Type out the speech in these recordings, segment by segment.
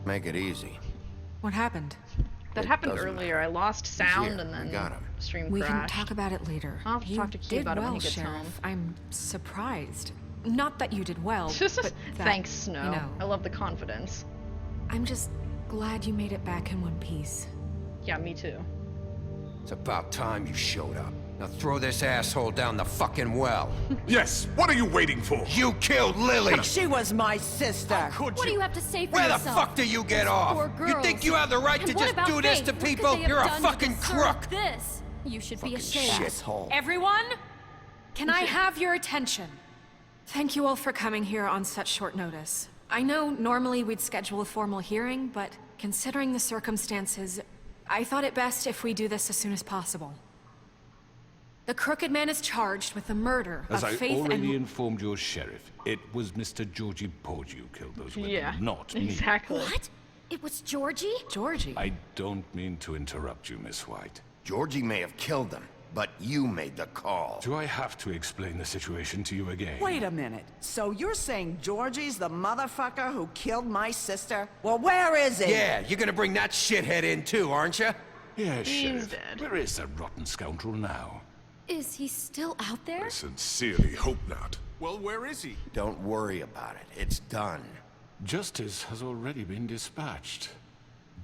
Make it easy. What happened? That It happened doesn't earlier. matter. I lost sound Here, and we then got him. stream We crashed. can talk about it later. I'll have to talk to Key did about it when well, he gets Sheriff. home. I'm surprised. Not that you did well, but that, Thanks, Snow. you know, I love the confidence. I'm just glad you made it back in one piece. Yeah, me too. It's about time you showed up. Now throw this asshole down the fucking well. Yes, what are you waiting for? You killed Lily! She was my sister. Could What do you have to say for Where the yourself? fuck do you get off? Poor You girls. think you have the right And to what just about do this Faith? to What could people? they have You're a done to fucking deserve crook! This. You should be ashamed. Shithole. Everyone, can I have your attention? Thank you all for coming here on such short notice. I know normally we'd schedule a formal hearing, but considering the circumstances, I thought it best if we do this as soon as possible. The Crooked Man is charged with the murder As of I Faith already and... informed your sheriff, it was Mr. Georgie Porge who killed those women, Yeah, not me. exactly. What? It was Georgie? Georgie. I don't mean to interrupt you, Miss White. Georgie may have killed them, but you made the call. Do I have to explain the situation to you again? Wait a minute. So you're saying Georgie's the motherfucker who killed my sister? Well, where is he? Yeah, you're gonna bring that shithead in too, aren't you? Yes, He's Sheriff. dead. Where is that rotten scoundrel now? Is he still out there? I sincerely hope not. Well, where is he? Don't worry about it. It's done. Justice has already been dispatched.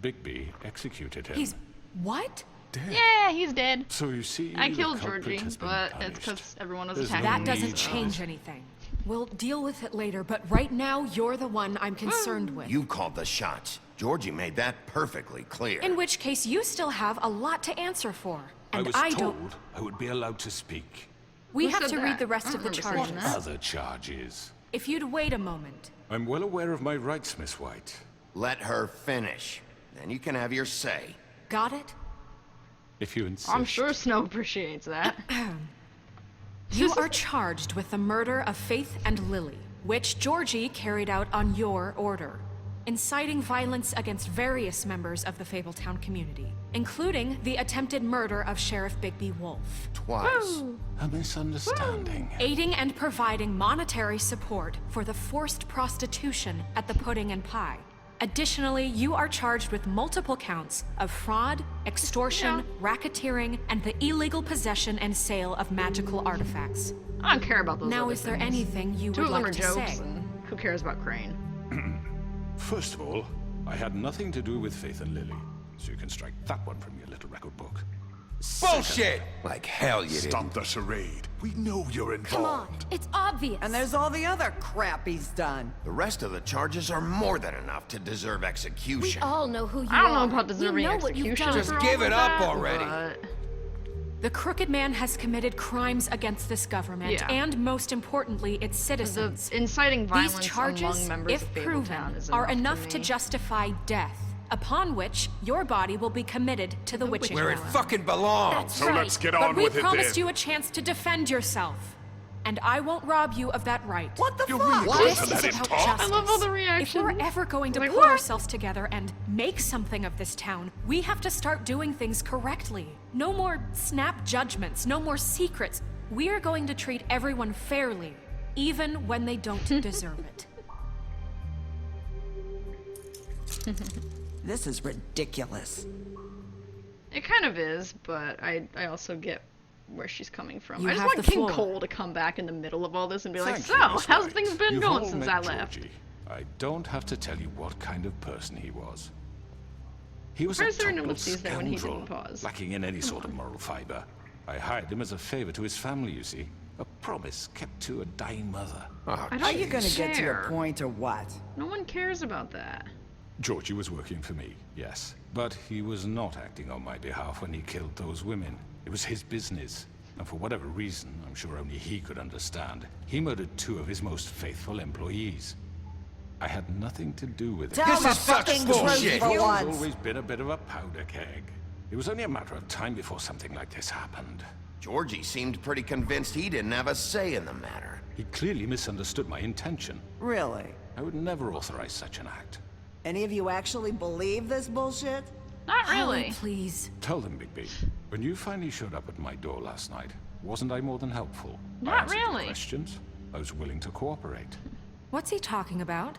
Bigby executed him. He's... what? Yeah, he's dead. So you see, I the killed culprit Georgie, has been but it's punished. because everyone was There's attacking no That me, doesn't so- change anything. We'll deal with it later, but right now, you're the one I'm concerned with. You called the shots. Georgie made that perfectly clear. In which case, you still have a lot to answer for. I And was I told don't... I would be allowed to speak. We Who have said to that? read the rest I of the don't remember charges. saying that. Other charges. If you'd wait a moment. I'm well aware of my rights, Miss White. Let her finish. Then you can have your say. Got it? If you insist. I'm sure Snow appreciates that. You are charged with the murder of Faith and Lily, which Georgie carried out on your order, inciting violence against various members of the Fabletown community, including the attempted murder of Sheriff Bigby Wolf, Twice. A misunderstanding. aiding and providing monetary support for the forced prostitution at the Pudding and Pie. Additionally, you are charged with multiple counts of fraud, extortion, racketeering, and the illegal possession and sale of magical artifacts. I don't care about those Now, other is there things. anything you Two would of them like are to jokes, say? and who cares about Crane? First of all, I had nothing to do with Faith and Lily, so you can strike that one from your little record book. Bullshit! Like hell you Stop didn't. the charade. We know you're Come on. involved. It's obvious. And there's all the other crap he's done. The rest of the charges are more than enough to deserve We execution. all know who you are. I don't know about deserving we know what you've execution. done. Just after give all it of up that, already. but- The Crooked Man has committed crimes against this government Yeah. and, most importantly, its citizens. The inciting violence These charges, among members if of proven, Fabletown is are enough enough for to me. justify death, upon which your body will be committed to the witching Where it hour. fucking belongs. That's So right. let's get But on we with it promised then. you a chance to defend yourself, and I won't rob you of that right. What the You're fuck? really going This to is let him about talk? justice. I love all the If reactions. we're ever going to Like, pull what? ourselves together and make something of this town, we have to start doing things correctly. No more snap judgments, no more secrets. We're going to treat everyone fairly, even when they don't deserve it. This is ridiculous. It kind of is, but I also get where she's coming from. You I just have want the King floor. Cole to come back in the middle of all this and be like, Thank so, you, Miss how's White. things been You've going all since met I left? Georgie. I don't have to tell you what kind of person he was. He was Where's a there an total ellipses there when he scoundrel, didn't pause? lacking in any sort of moral fiber. I hired him as a favor to his family, you see. A promise kept to a dying mother. Oh, I don't Are you gonna get to your care. point or what? No one cares about that. Georgie was working for me, yes. But he was not acting on my behalf when he killed those women. It was his business. And for whatever reason, I'm sure only he could understand, he murdered two of his most faithful employees. I had nothing to do with it. Tell This the is such fucking bullshit. truth for He's once. always been a bit of a powder keg. It was only a matter of time before something like this happened. Georgie seemed pretty convinced he didn't have a say in the matter. He clearly misunderstood my intention. Really? I would never authorize such an act. Any of you actually believe this bullshit? Not Holly, really. please. Tell them, Bigby. When you finally showed up at my door last night, wasn't I more than helpful? I Not answered your really. questions. I was willing to cooperate. What's he talking about?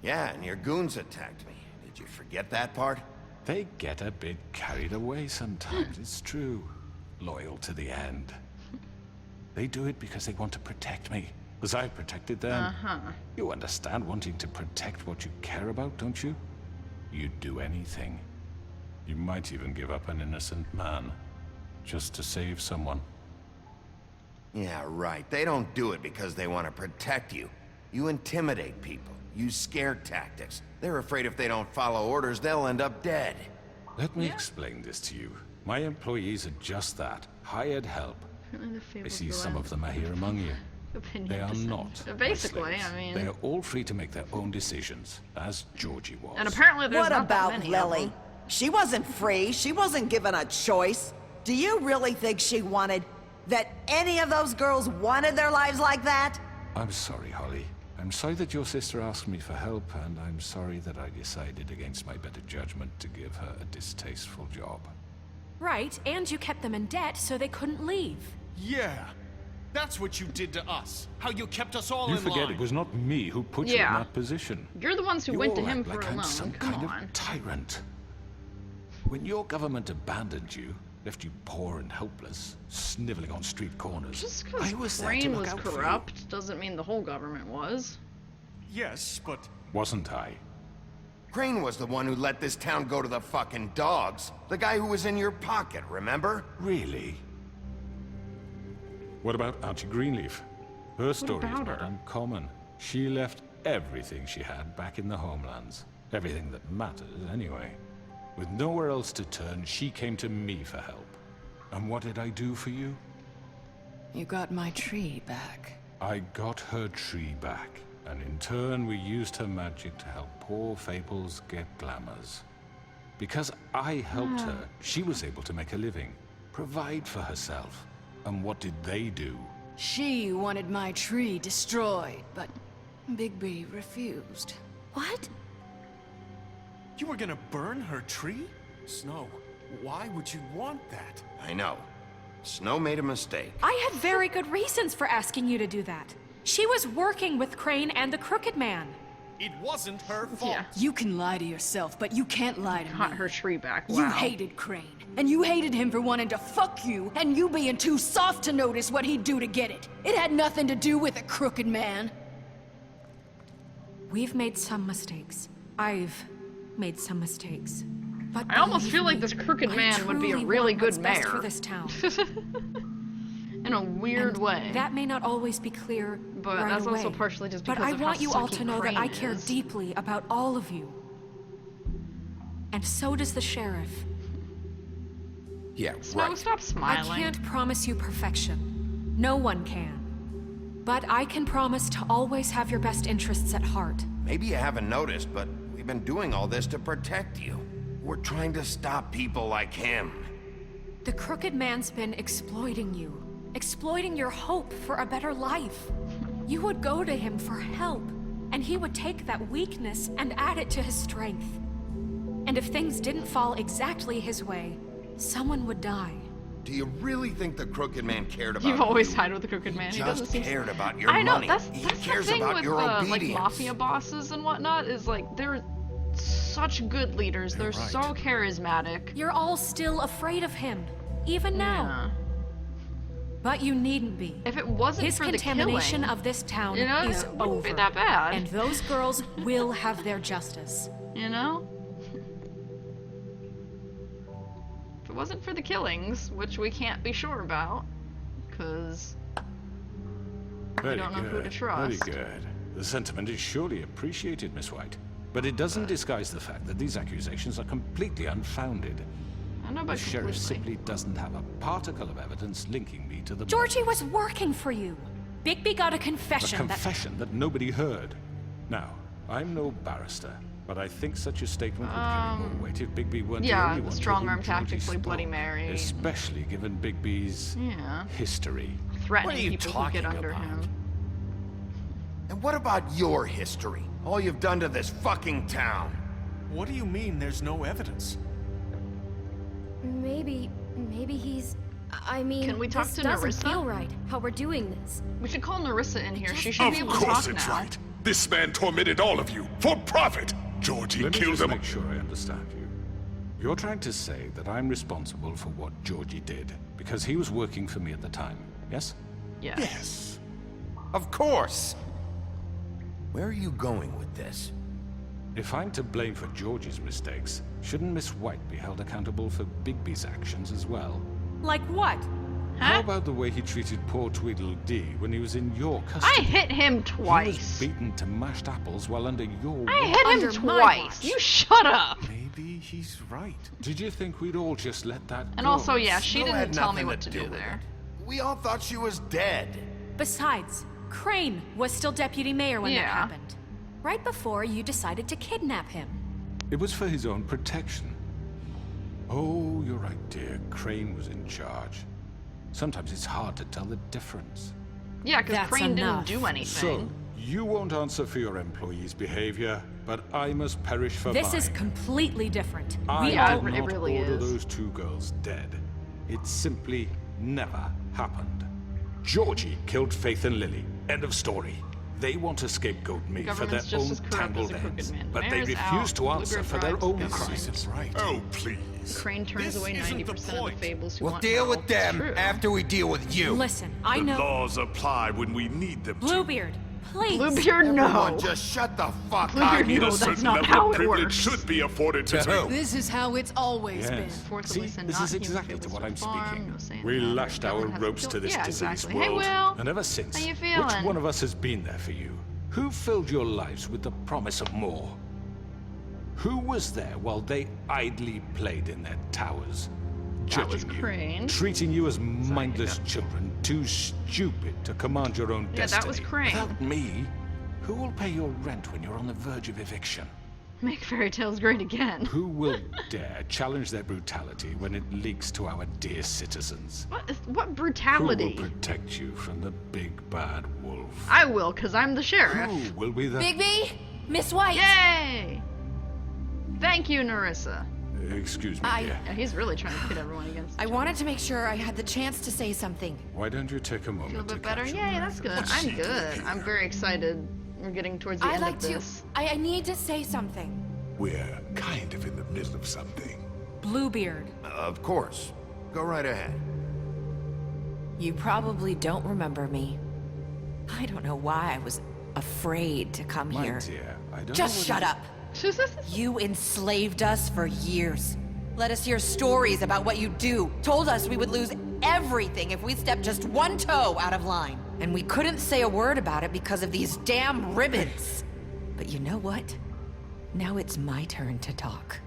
Yeah, and your goons attacked me. Did you forget that part? They get a bit carried away sometimes, it's true. Loyal to the end. They do it because they want to protect me, as I've protected them. You understand wanting to protect what you care about, don't you? You'd do anything. You might even give up an innocent man, just to save someone. Yeah, right. They don't do it because they want to protect you. You intimidate people, use scare tactics. They're afraid if they don't follow orders, they'll end up dead. Let me explain this to you. My employees are just that, hired help. I see some of them are here among you. They are not. Basically, slaves. I mean. They are all free to make their own decisions, as Georgie was. And apparently there's What not that about many of Lily? them. She wasn't free. She wasn't given a choice. Do you really think she wanted... that any of those girls wanted their lives like that? I'm sorry, Holly. I'm sorry that your sister asked me for help, and I'm sorry that I decided against my better judgment to give her a distasteful job. Right, and you kept them in debt so they couldn't leave. Yeah. That's what you did to us. How you kept us all You in forget line. it was not me who put you in Yeah. that position. You're the ones who You went to all him act for like a I'm loan. some Come kind on. of tyrant. When your government abandoned you, left you poor and helpless, sniveling on street corners, Just I was because there to Crane look was out for you. corrupt doesn't mean the whole government was. Yes, but Wasn't I? Crane was the one who let this town go to the fucking dogs. The guy who was in your pocket, remember? Really? What about Archie Greenleaf? Her story is about not her? uncommon. She left everything she had back in the homelands. Everything that mattered, anyway. With nowhere else to turn, she came to me for help. And what did I do for you? You got my tree back. I got her tree back, and in turn we used her magic to help poor Fables get glamours. Because I helped her, she was able to make a living, provide for herself. And what did they do? She wanted my tree destroyed, but Bigby refused. What? you were gonna burn her tree? Snow, why would you want that? I know. Snow made a mistake. I had very good reasons for asking you to do that. She was working with Crane and the Crooked Man. It wasn't her fault. Yeah. You can lie to yourself, but you can't lie to Got me. her tree back. Wow. You hated Crane, and you hated him for wanting to fuck you, and you being too soft to notice what he'd do to get it. It had nothing to do with a crooked man. We've made some mistakes. I've made some mistakes. But I almost believe feel like me, this crooked I man would be a truly really want good what's best mayor. for this town. In a weird And way. That may not always be clear But right that's away. also partially just But because I of how want you all sucky to know that I Crane care is. deeply about all of you. And so does the sheriff. Yeah, Snow, right. stop I smiling. can't promise you perfection. No one can. But I can promise to always have your best interests at heart. Maybe you haven't noticed, but we've been doing all this to protect you. We're trying to stop people like him. The Crooked Man's been exploiting you. Exploiting your hope for a better life. You would go to him for help, and he would take that weakness and add it to his strength. And if things didn't fall exactly his way, someone would die. Do you really think the Crooked Man cared about You've always you? sided with the Crooked Man. He doesn't Just seem... cared about your I know, money. that's He the cares thing about with your like obedience. mafia bosses and whatnot, is like, they're such good leaders. They're right. so charismatic. You're all still afraid of him, even now. Yeah. But you needn't be. If it wasn't His for the contamination killing, of this town you know, is it wouldn't over. be that bad. And those girls will have their justice. you know? If it wasn't for the killings, which we can't be sure about, because Very don't know good. who to trust. Very good. The sentiment is surely appreciated, Miss White. But it doesn't disguise the fact that these accusations are completely unfounded. I don't know The about sheriff completely. simply doesn't have a particle of evidence linking me to the Georgie was working for you. Bigby got a A confession confession that nobody heard. Now, I'm no barrister, but I think such a statement would carry more weight if Bigby weren't the yeah, only the one to strong-arm whom Georgie tactics like Bloody spoke, Mary. especially given Bigby's Yeah. history. Threatening you people who get talking under about? him. And what about your history? All you've done to this fucking town? What do you mean there's no evidence? Maybe he's... I mean, Can we talk this to doesn't Narissa? feel right, how we're doing this. We should call Narissa in here. She should Of be able to course talk it's now. right. This man tormented all of you for profit. Georgie Let me killed just them. make sure I understand you. You're trying to say that I'm responsible for what Georgie did because he was working for me at the time, yes? Yes. Yes. Of course! Where are you going with this? If I'm to blame for Georgie's mistakes, shouldn't Miss White be held accountable for Bigby's actions as well? Like what? How about the way he treated poor Tweedledee when he was in your custody? I hit him He was twice. beaten to mashed apples while under your I watch. hit him Under my twice. watch. You shut up. Maybe he's right. Did you think we'd all just let that And go? also, yeah, she Snow didn't had tell me nothing what to do with there. it. We all thought she was dead. Besides, Crane was still deputy mayor when that Yeah. happened. Right before you decided to kidnap him. It was for his own protection. Oh, you're right, dear. Crane was in charge. Sometimes it's hard to tell the difference. Yeah, because That's Crane enough. didn't do anything. So, you won't answer for your employees' behavior, but I must perish for This mine. is completely different. I Yeah, all... did it not really order is. those two girls dead. It simply never happened. Georgie killed Faith and Lily. End of story. They want to scapegoat me for their Government's just own as corrupt as tangled a crooked ends, man. but they Mayor's refuse out, to answer Bluebeard for their rides, own this crimes. Isn't right. Oh, please. Crane turns This away isn't the 90% of the point. fables who We'll want deal help. with them True. after we deal with you. Listen, I The know... laws apply when we need them to. Bluebeard, please. Bluebeard, Everyone no. just shut the fuck Bluebeard, up. no, A that's certain not level how of it privilege works. should be afforded to To who? This is how it's always been. Yes. Forcibly See, send this not is human exactly to fables what to I'm a farm, speaking. no saying We that. lashed our Government hasn't ropes to killed- this yeah, diseased exactly. Hey, world. Will. And ever since, How you which feeling? one of us has been there for you? Who filled your lives with the promise of more? Who was there while they idly played in their towers? That was Judging you, Crane. treating you as mindless children, too stupid to command your own Yeah, destiny. that was Crane. Without me, who will pay your rent when you're on the verge of eviction? Make fairy tales great again. Who will dare challenge their brutality when it leaks to our dear citizens? What Who brutality? will protect you from the big bad wolf? I will, because I'm the sheriff. Who will be the... Bigby, Miss White. Yay! Thank you, Narissa. Excuse me, dear. Yeah, he's really trying to pit everyone against. I wanted to make sure I had the chance to say something. Why don't you take a moment Feel a to bit better? catch your Yay, breath? that's good. I'm good. I'm very excited. We're getting towards the I'd end like of to. this. I need to say something. We're kind of in the middle of something. Bluebeard. Of course. Go right ahead. You probably don't remember me. I don't know why I was afraid to come My here. dear, I don't Just know shut up. You enslaved us for years. Let us hear stories about what you do. Told us we would lose everything if we stepped just one toe out of line. And we couldn't say a word about it because of these damn ribbons. But you know what? Now it's my turn to talk.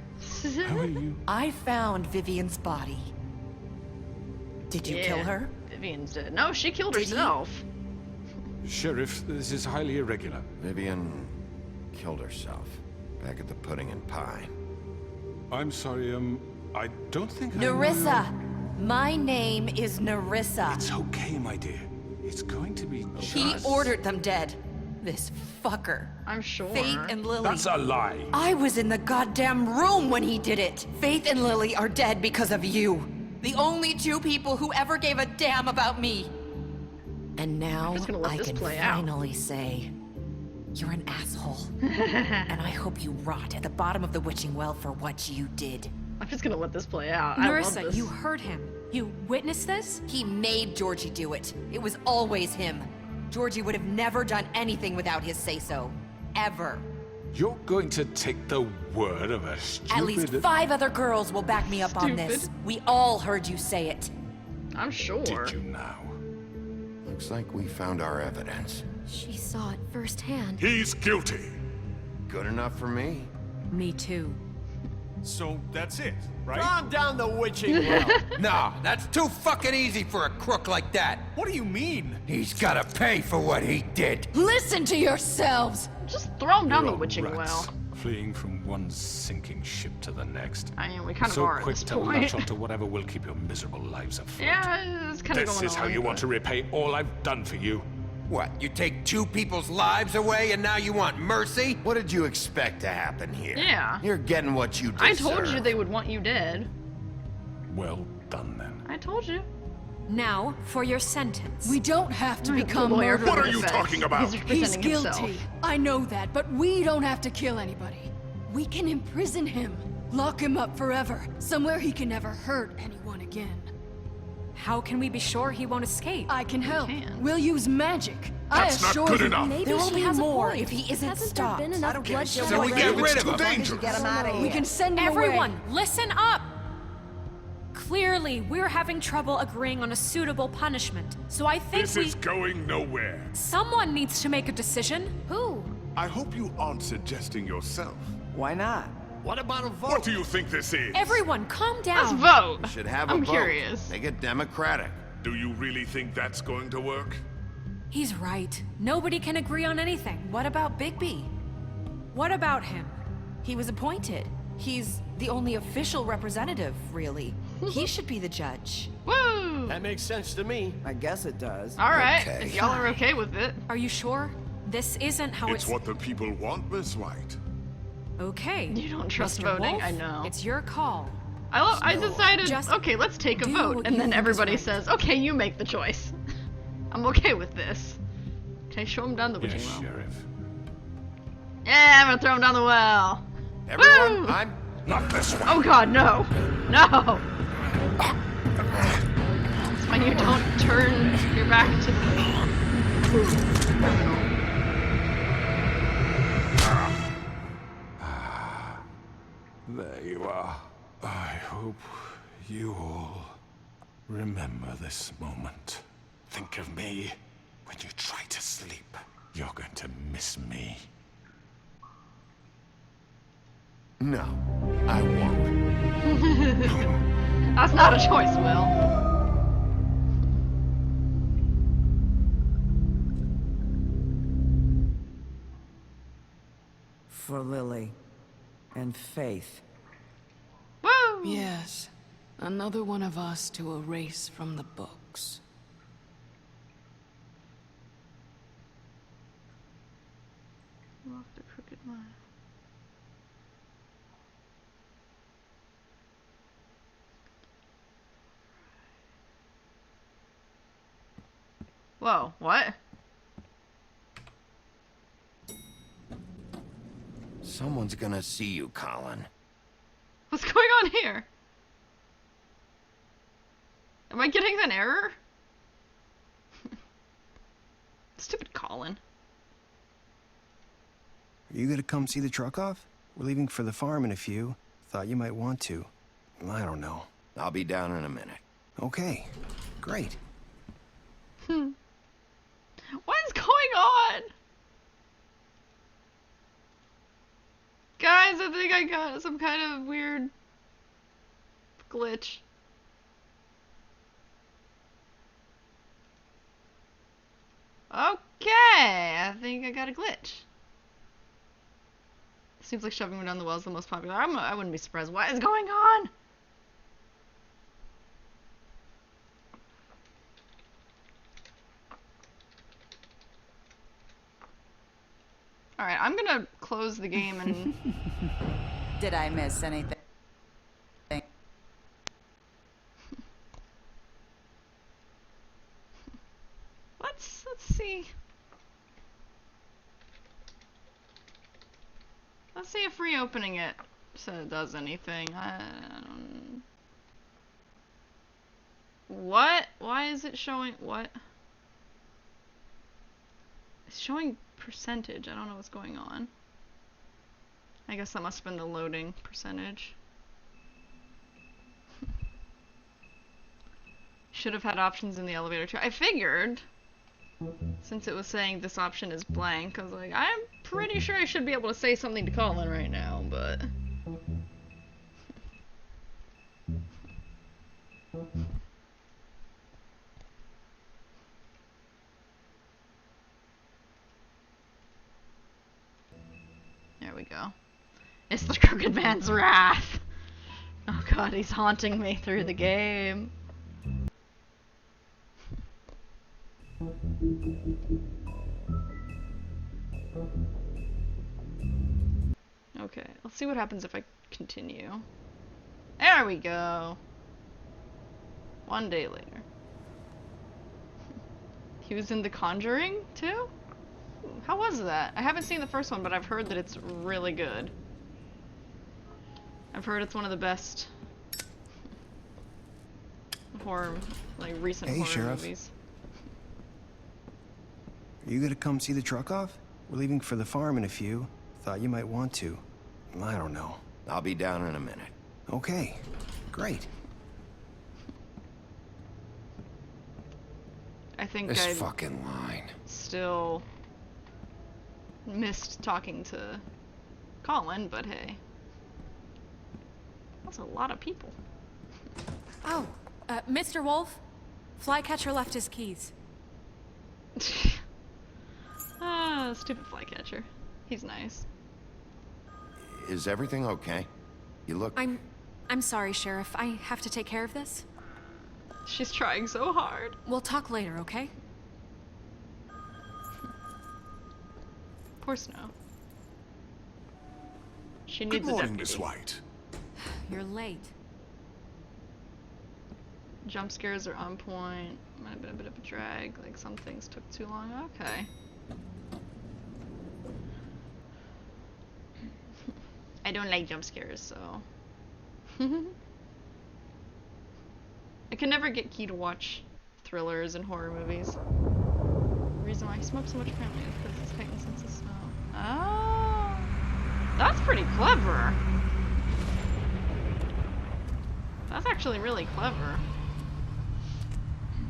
How are you? I found Vivian's body. Did you kill her? Vivian's dead. No, she killed Did he? herself. Sheriff, this is highly irregular. Vivian killed herself back at the Pudding and Pie. I'm sorry, I don't think I know Narissa! your- My name is Narissa. It's okay, my dear. It's going to be just... He ordered them dead. This fucker. I'm sure. Faith and Lily. That's a lie. I was in the goddamn room when he did it. Faith and Lily are dead because of you. The only two people who ever gave a damn about me. And now just gonna let I this can play out. finally say, you're an asshole. And I hope you rot at the bottom of the witching well for what you did. I'm just gonna let this play out. I love Narissa, this. you heard him. You witnessed this? He made Georgie do it. It was always him. Georgie would have never done anything without his say-so. Ever. You're going to take the word of a stupid... At least 5 other girls will back me up on this. Stupid. We all heard you say it. I'm sure. Did you now? Looks like we found our evidence. She saw it firsthand. He's guilty. Good enough for me. Me too. So that's it, right? Calm down the witching well. Nah, that's too fucking easy for a crook like that. What do you mean? He's gotta pay for what he did. Listen to yourselves! Just throw him down the You're witching rats, well. fleeing from one sinking ship to the next. I mean, we kind of So are at quick this to point. latch onto whatever will keep your miserable lives afloat. Yeah, it's kind of This going is how on, you want but- to repay all I've done for you. What, you take 2 people's lives away and now you want mercy? What did you expect to happen here? Yeah. You're getting what you deserve. I told you they would want you dead. Well done, then. I told you. Now, for your sentence. We don't have to become Lawyer for murderers. What are the you defense. talking about? He's He's representing guilty. himself. I know that, but we don't have to kill anybody. We can imprison him. Lock him up forever. Somewhere he can never hurt anyone again. How can we be sure he won't escape? I can help. can. We'll use magic. That's I not assure good you. enough. Maybe There will she be has a more point. if he isn't Hasn't stopped. there been enough bloodshed So we already? get rid It's of too him. dangerous. Get him out of here. We can send him Everyone, away. listen up! Clearly, we're having trouble agreeing on a suitable punishment, so I think This is going nowhere. someone needs to make a decision. Who? I hope you aren't suggesting yourself. Why not? What about a vote? What do you think this is? Everyone, calm Let's down. vote. Should have a I'm vote. curious. Make it democratic. Do you really think that's going to work? He's right. Nobody can agree on anything. What about Bigby? What about him? He was appointed. He's the only official representative, really. He should be the judge. Woo! That makes sense to me. I guess it does. All right, Okay. if y'all are okay with it. Are you sure? This isn't how It's what the people want, Miss White. Okay. You don't trust Mr. voting, Wolf, I know. It's your call. I decided, Just okay, let's take a do vote. what And you then think is everybody right. says, okay, you make the choice. I'm okay with this. Can I show him down the witching Yes, well? Sheriff. Yeah, I'm gonna throw him down the well. Everyone, Woo! I'm Not this one. Oh god, no. No! It's when you don't turn your back to the... There you are. I hope you all remember this moment. Think of me when you try to sleep. You're going to miss me. no, I won't. That's not a choice, Will. For Lily and Faith. Woo! Yes. Another one of us to erase from the books. Walk the crooked line. Whoa, what? Someone's gonna see you, Colin. What's going on here? Am I getting an error? Stupid Colin. Are you gonna come see the truck off? We're leaving for the farm in a few. Thought you might want to. I don't know. I'll be down in a minute. Okay, great. What is going on? Guys, I think I got some kind of weird glitch. Okay, I think I got a glitch. Seems like shoving me down the well is the most popular. I wouldn't be surprised. What is going on? Alright, I'm gonna close the game and... Did I miss anything? Let's see. Let's see if reopening it does anything. I don't... What? Why is it showing... What? It's showing percentage. I don't know what's going on. I guess that must have been the loading percentage. Should have had options in the elevator too. I figured, since it was saying this option is blank, I was like, I'm pretty sure I should be able to say something to Colin right now, but... There we go. It's the Crooked Man's wrath! Oh god, he's haunting me through the game. Okay, let's see what happens if I continue. There we go. 1 day later. He was in The Conjuring, too? How was that? I haven't seen the first one, but I've heard that it's really good. I've heard it's one of the best horror, like, recent horror Sheriff. movies. Are you gonna come see the truck off? We're leaving for the farm in a few. Thought you might want to. I don't know. I'll be down in a minute. Okay, great. I think This I fucking line. still missed talking to Colin, but hey. That's a lot of people. Oh, Mr. Wolf, Flycatcher left his keys. Ah, stupid flycatcher. He's nice. Is everything okay? You look... I'm sorry, Sheriff. I have to take care of this. She's trying so hard. We'll talk later, okay? Poor Snow. She Good needs a morning, deputy. Miss White. You're late. Jump scares are on point. Might have been a bit of a drag. Like, some things took too long. Okay. I don't like jump scares, so... I can never get Key to watch thrillers and horror movies. The reason why I smoke so much apparently is because it's heightened sense of smell. Oh! That's pretty clever! That's actually really clever.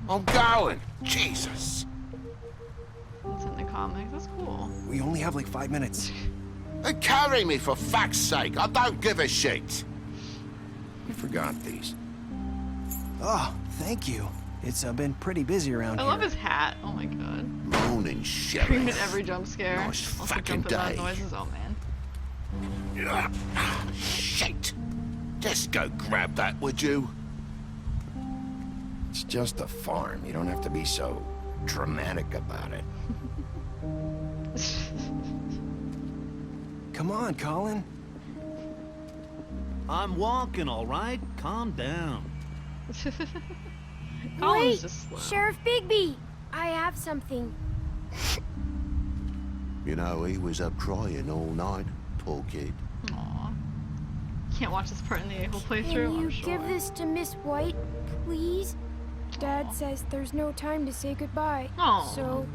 I'm going. Jesus. It's in the comics. That's cool. We only have like 5 minutes. Carry me for fuck's sake. I don't give a shit. You forgot these. Oh, thank you. It's been pretty busy around I here. love his hat. Oh my god. Morning, Sheriff. Scream at every jump scare. Nice Also fucking jump at loud day. noises. Oh man. Shit. Just go grab that, would you? It's just a farm. You don't have to be so dramatic about it. Come on, Colin. I'm walking, all right? Calm down. Colin's Wait, just slow. Sheriff Bigby, I have something. You know, he was up crying all night. Poor kid. Aw. Can't watch this part in the whole Can playthrough, you I'm sure. give this to Miss White, please? Dad says there's no time to say goodbye. Aw. So,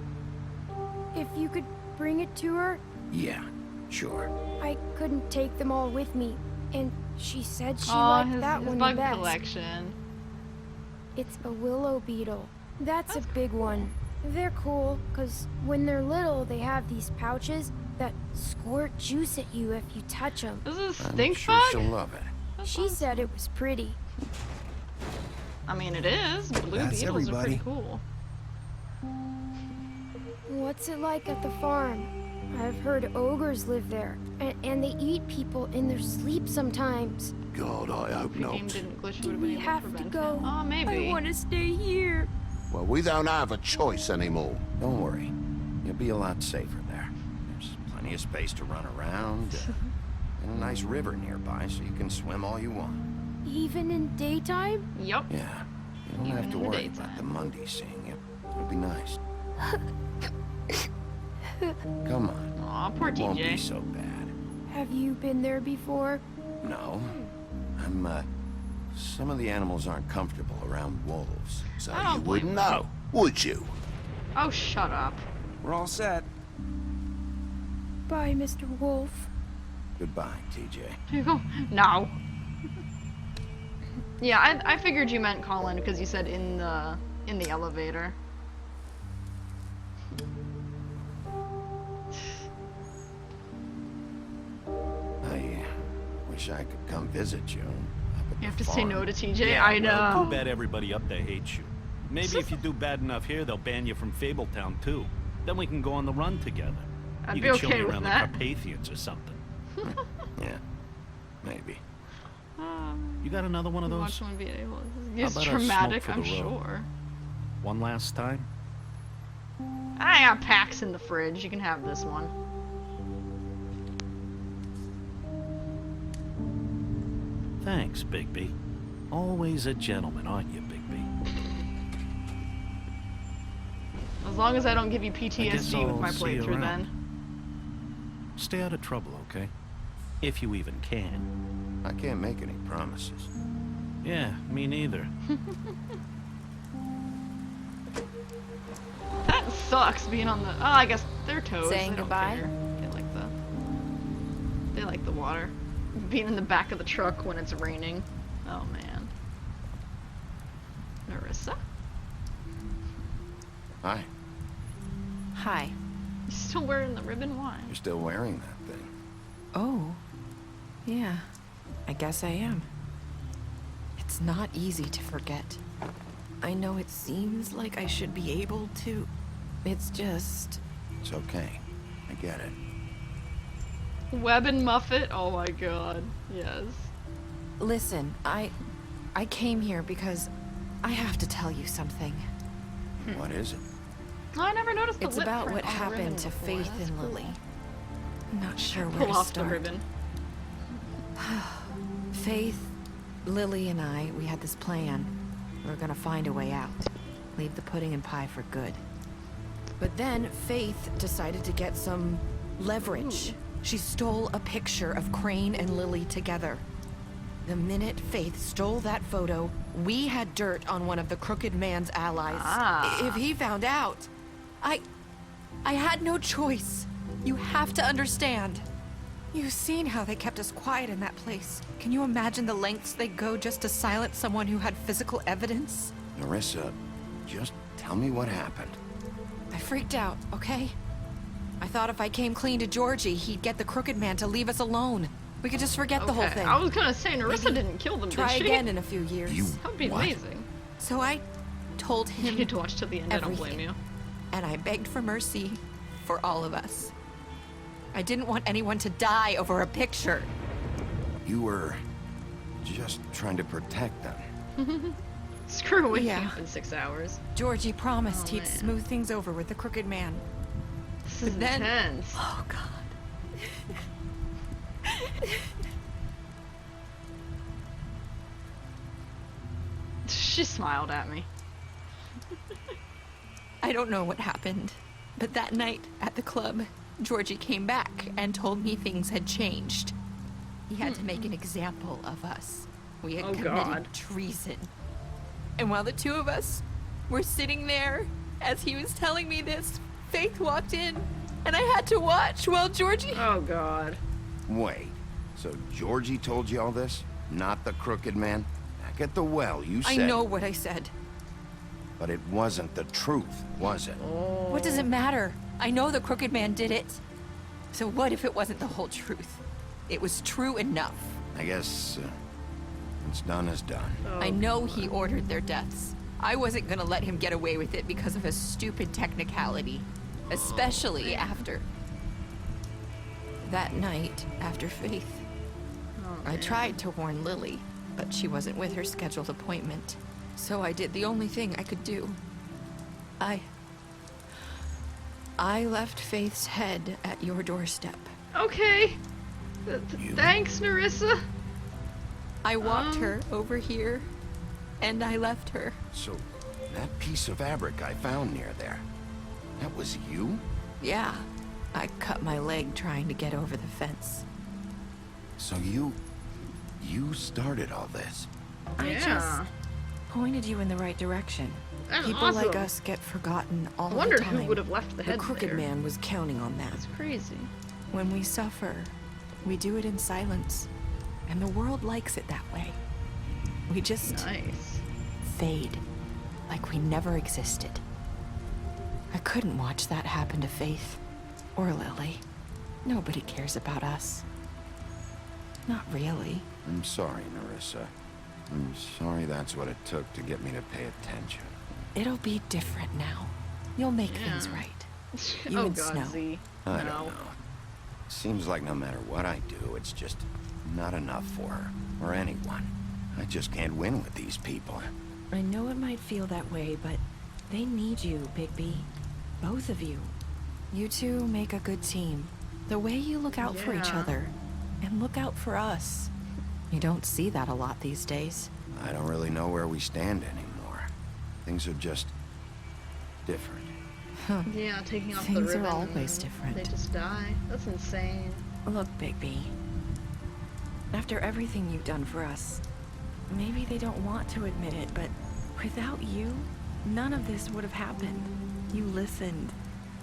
if you could bring it to her, Yeah, sure. I couldn't take them all with me. And she said she Aw, liked that his one bug the best. collection. It's a willow beetle. That's a big one. They're cool, because when they're little, they have these pouches that squirt juice at you if you touch them. This is a I'm stink sure bug? she'll love it. She said it was pretty. I mean, it is. Blue That's beetles are pretty everybody. cool. What's it like at the farm? I've heard ogres live there, and they eat people in their sleep sometimes. God, I hope If the game not. didn't glitch, Do would have been we able have to to prevent go? it. Oh, maybe. I want to stay here. Well, we don't have a choice anymore. Don't worry. You'll be a lot safer there. There's plenty of space to run around. And a nice river nearby, so you can swim all you want. Even in daytime? Yup. Yeah. You don't Even have to in the worry about daytime. the Monday seeing you. It'll be nice. Come on. Aw, poor It won't be TJ. so bad. Have you been there before? No. Some of the animals aren't comfortable around wolves. So I don't you blame wouldn't them. know, would you? Oh, shut up. We're all set. Bye, Mr. Wolf. Goodbye, TJ. You go, no. Yeah, I figured you meant Colin because you said in the elevator. I wish I could come visit you. up at You have the to say farm. no to TJ. Yeah, I well, know. too bad everybody up there hates you. Maybe if you do bad enough here, they'll ban you from Fabletown too. Then we can go on the run together. I'd you be can show okay me with around that. the Carpathians or something. Yeah, maybe. You got another one of those? Watch one video. How It's about a traumatic, smoke I'm for the road? sure. One last time? I got packs in the fridge. You can have this one. Thanks, Bigby. Always a gentleman, aren't you, Bigby? As long as I don't give you I guess PTSD with I'll my see you playthrough, around. then. Stay out of trouble, okay? If you even can. I can't make any promises. Yeah, me neither. That sucks being on the. Oh, I guess they're toads. Saying They don't goodbye? care. They like the water. Being in the back of the truck when it's raining. Oh man. Narissa? Hi. Hi. You still wearing the ribbon? Why? You're still wearing that thing. Oh. Yeah. I guess I am. It's not easy to forget. I know it seems like I should be able to. It's just... It's okay. I get it. Web and Muffet? Oh my god. Yes. Listen, I came here because I have to tell you something. What is it? Oh, I never noticed the It's lip about print what on the ribbon happened to before. Faith That's and cool. Lily. I'm not sure where Pull to off start. the ribbon. Faith, Lily, and I, we had this plan. We were gonna find a way out. Leave the pudding and pie for good. But then Faith decided to get some leverage. She stole a picture of Crane and Lily together. The minute Faith stole that photo, we had dirt on one of the Crooked Man's allies. Ah. If he found out, I had no choice. You have to understand. You've seen how they kept us quiet in that place. Can you imagine the lengths they go just to silence someone who had physical evidence? Narissa, just tell me what happened. I freaked out, okay? I thought if I came clean to Georgie, he'd get the Crooked Man to leave us alone. We could just forget the whole Okay, thing. I was gonna say, Narissa Maybe didn't kill them, did Try she? again in a few years. That'd be What? amazing. So I told You him need to watch till the end, I don't blame everything. you. And I begged for mercy for all of us. I didn't want anyone to die over a picture. You were just trying to protect them. Screw away Yeah. camp in 6 hours. Georgie promised Oh, he'd man. smooth things over with the Crooked Man. This But is then- intense. Oh, God. She smiled at me. I don't know what happened, but that night at the club, Georgie came back and told me things had changed. He had to make an example of us. We had Oh, committed God. treason. And while the two of us were sitting there, as he was telling me this, Faith walked in, and I had to watch while Georgie... Oh god. Wait, so Georgie told you all this? Not the Crooked Man? Back at the well, you said... I know what I said. But it wasn't the truth, was it? What does it matter? I know the Crooked Man did it. So what if it wasn't the whole truth? It was true enough. I guess what's done is done. I know he ordered their deaths. I wasn't gonna let him get away with it because of a stupid technicality. Especially after... that night, after Faith. I tried to warn Lily, but she wasn't with her scheduled appointment. So I did the only thing I could do. I left Faith's head at your doorstep. Okay. Thanks, Narissa. I walked her over here, and I left her. So, that piece of fabric I found near there, that was you? Yeah, I cut my leg trying to get over the fence. So you started all this? I just pointed you in the right direction. That's People like awesome. us get forgotten all I the wondered time. who would have left the head Crooked there. Man was counting on that. That's crazy. When we suffer, we do it in silence. And the world likes it that way. We just Nice. fade, like we never existed. I couldn't watch that happen to Faith or Lily. Nobody cares about us. Not really. I'm sorry, Narissa. I'm sorry that's what it took to get me to pay attention. It'll be different now. You'll make things right. You Oh and god, Snow. Z. I No. don't know. Seems like no matter what I do, it's just not enough for her, or anyone. I just can't win with these people. I know it might feel that way, but they need you, Bigby. Both of you. You two make a good team. The way you look out for each Yeah. other, and look out for us. You don't see that a lot these days. I don't really know where we stand anymore. Things are just different. Yeah, taking off the Things ribbon. are always different. They just die. That's insane. Look, Bigby. After everything you've done for us, maybe they don't want to admit it, but without you, none of this would have happened. You listened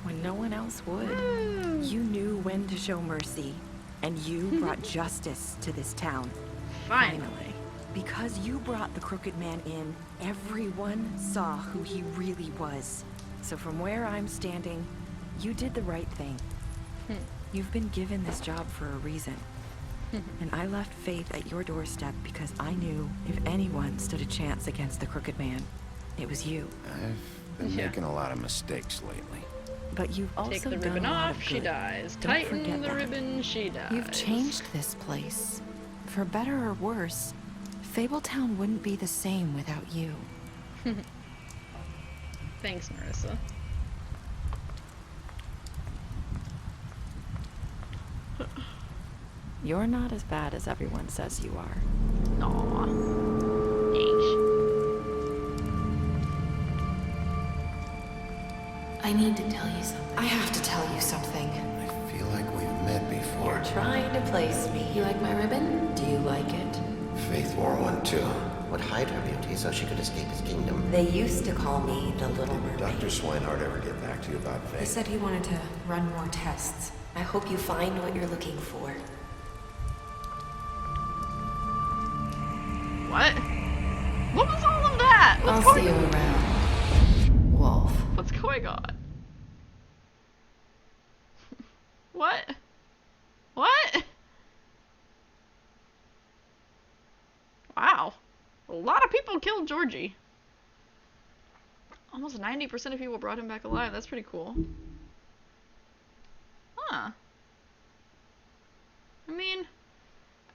when no one else would. You knew when to show mercy, and you brought justice to this town. Finally. Because you brought the Crooked Man in, everyone saw who he really was. So from where I'm standing, you did the right thing. You've been given this job for a reason. And I left Faith at your doorstep because I knew if anyone stood a chance against the Crooked Man, it was you. I've been making a lot of mistakes lately. But you've also Take the done ribbon a lot off, of she good. dies. Don't Tighten forget the that. ribbon, she dies. You've changed this place. For better or worse, Fabletown wouldn't be the same without you. Thanks, Marissa. You're not as bad as everyone says you are. Aw. Thanks. I need to tell you something. I have to tell you something. I feel like we've met before. You're trying to place me. You like my ribbon? Do you like it? Faith wore one too. Would hide her beauty so she could escape his kingdom. They used to call me the Little Mermaid. Dr. Swinehart ever get back to you about He Faith? said he wanted to run more tests. I hope you find what you're looking for. What? What was all of that? What's I'll going see you on? around, Wolf. What's going on? What? What? Wow. A lot of people killed Georgie. Almost 90% of people brought him back alive. That's pretty cool. Huh. I mean,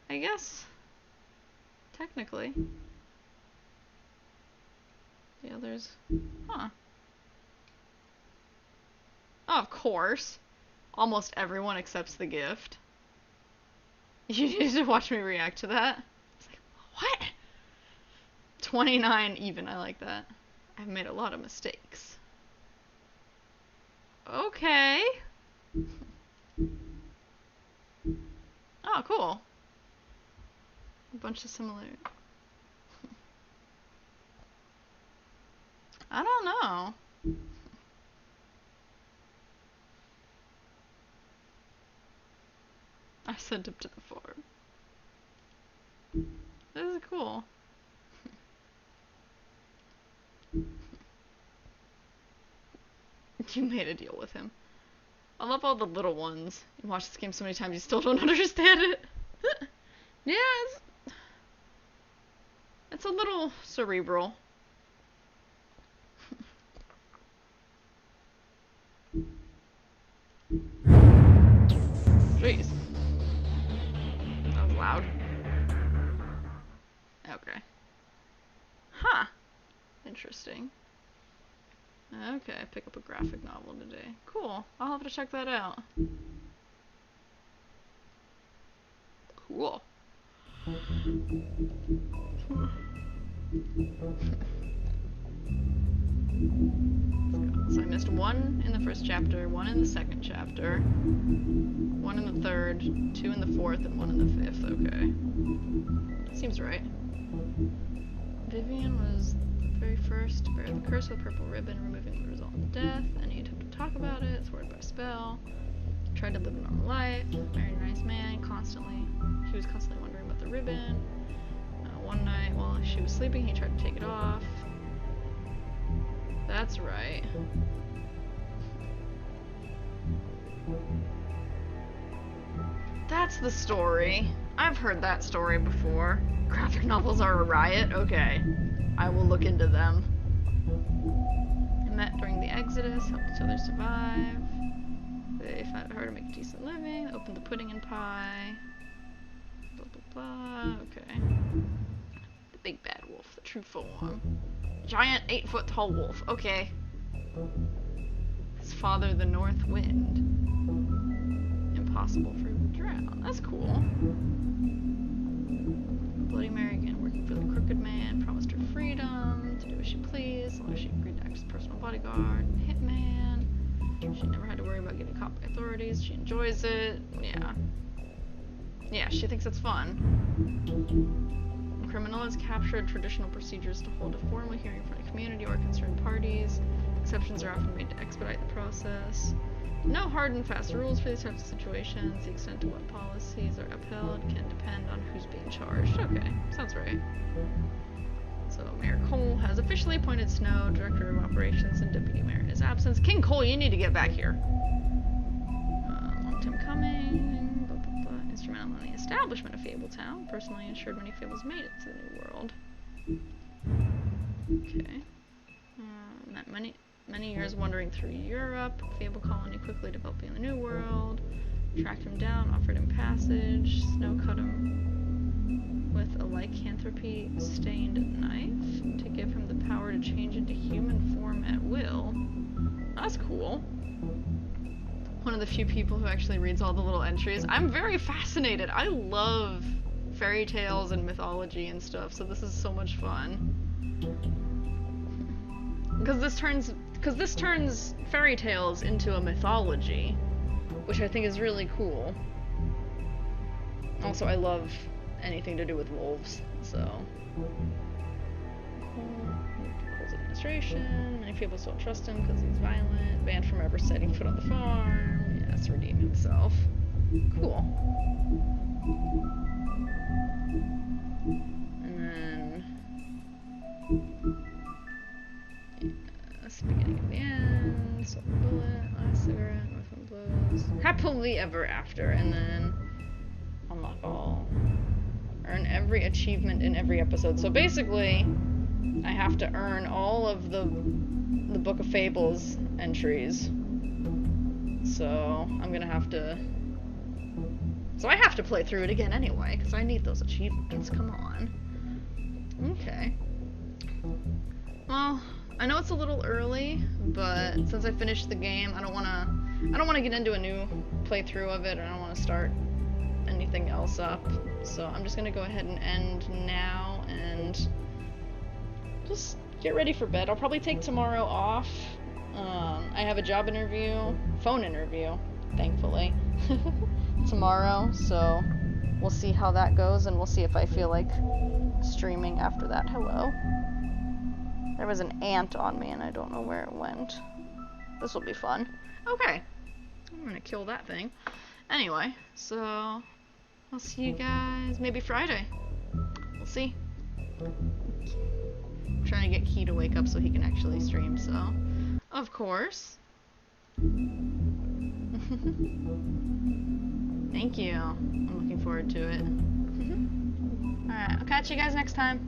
I guess technically the others. Huh. Oh, of course. Almost everyone accepts the gift. You need to watch me react to that. It's like, what? 29 even. I like that. I've made a lot of mistakes. Okay. Oh, cool. A bunch of similar. I don't know. I sent him to the farm. This is cool. You made a deal with him. I love all the little ones. You watch this game so many times, you still don't understand it. Yeah, it's a little cerebral. Jeez. That was loud. Okay. Huh. Interesting. Okay, pick up a graphic novel today. Cool. I'll have to check that out. Cool. So I missed one in the first chapter, one in the second chapter, one in the third, two in the fourth, and one in the fifth. Okay. Seems right. Vivian was the very first to bear the curse of the purple ribbon, removing the result of death. Any attempt to talk about it, thwarted by spell. Tried to live a normal life, married a nice man, he was constantly wondering about the ribbon. One night while she was sleeping, he tried to take it off. That's right. That's the story. I've heard that story before. Graphic novels are a riot? Okay. I will look into them. They met during the Exodus, helped each other survive. They found it hard to make a decent living, opened the pudding and pie. Blah blah blah. Okay. The big bad wolf, the true form. Giant 8-foot tall wolf. Okay. His father, the North Wind. Impossible for him to drown. That's cool. Bloody Mary again, working for the Crooked Man, promised her freedom to do as she pleased, as long as she agreed to act as personal bodyguard, hitman. worry about getting caught by authorities. She enjoys it. Yeah. Yeah, she thinks it's fun. A criminal has captured traditional procedures to hold a formal hearing for the community or concerned parties. Exceptions are often made to expedite the process. No hard and fast rules for these types of situations. The extent to what policies are upheld can depend on who's being charged. Okay, sounds right. So Mayor Cole has officially appointed Snow Director of Operations and Deputy Mayor in his absence. King Cole, you need to get back here. Long time coming. Blah, blah, blah. Instrumental in the establishment of Fabletown. Personally ensured many Fables made it to the New World. Okay. Met many years wandering through Europe. Fable colony quickly developing in the New World. Tracked him down, offered him passage. Snow cut him with a lycanthropy-stained knife to give him the power to change into human form at will. That's cool. One of the few people who actually reads all the little entries. I'm very fascinated. I love fairy tales and mythology and stuff, so this is so much fun. Because this turns fairy tales into a mythology, which I think is really cool. Also, I love anything to do with wolves, so. Cole's administration. Many people don't trust him because he's violent. Banned from ever setting foot on the farm. He has to redeem himself. Cool. And then. Yes, beginning of the end. Silver bullet. Last cigarette. Northwind blows. Happily ever after. And then. Unlock all. Earn every achievement in every episode. So basically, I have to earn all of the Book of Fables entries. So I'm gonna have to. So I have to play through it again anyway, because I need those achievements. Come on. Okay. Well, I know it's a little early, but since I finished the game, I don't wanna get into a new playthrough of it, or I don't wanna start anything else up. So I'm just gonna go ahead and end now and just get ready for bed. I'll probably take tomorrow off. I have a job interview, phone interview, thankfully, tomorrow, so we'll see how that goes, and we'll see if I feel like streaming after that. Hello. There was an ant on me and I don't know where it went. This will be fun. Okay. I'm gonna kill that thing. Anyway, so I'll see you guys maybe Friday. We'll see. I'm trying to get Key to wake up so he can actually stream, so of course. Thank you. I'm looking forward to it. Alright, I'll catch you guys next time.